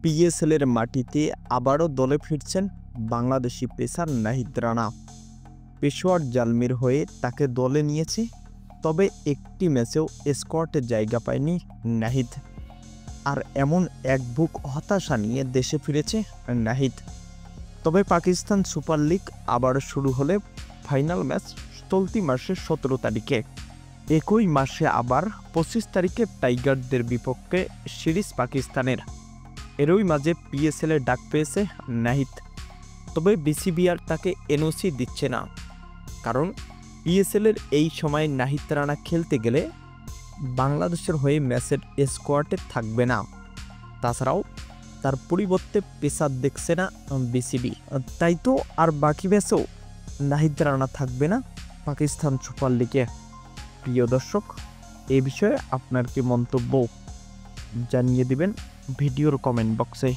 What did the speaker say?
PSL এর মাটিতে আবারও দলে ফিরছেন বাংলাদেশি পেসার নাহিদ রানা। পেশোয়ার জালমির হয়ে তাকে দলে নিয়েছে, তবে একটি ম্যাচেও স্কোয়াডে জায়গা পায়নি নাহিদ। আর এমন এক বুক হতাশা নিয়ে দেশে ফিরেছে নাহিদ। তবে পাকিস্তান সুপার লিগ আবার শুরু হলে ফাইনাল ম্যাচ চলতি মাসের 17 তারিখে। একই মাসে আবার 25 তারিখে টাইগারদের বিপক্ষে সিরিজ পাকিস্তানের। এরই মাঝে পিএসএল এর ডাক পেয়েছে নাহিদ। তবে বিসিবি আর তাকে এনওসি দিচ্ছে না, কারণ পিএসএল এর এই সময় নাহিদ রানা খেলতে গেলে বাংলাদেশের হয়ে ম্যাচের স্কোয়াডে থাকবে না। তাছাড়াও তার পরিবর্তে পেসার দেখছে না বিসিবি। তাই তো আর বাকি ম্যাচেও নাহিদ রানা থাকবে না পাকিস্তান সুপার লিগে। প্রিয় দর্শক, এ বিষয়ে আপনার কি মন্তব্য জানিয়ে দিবেন ভিডিওর কমেন্ট বক্সে।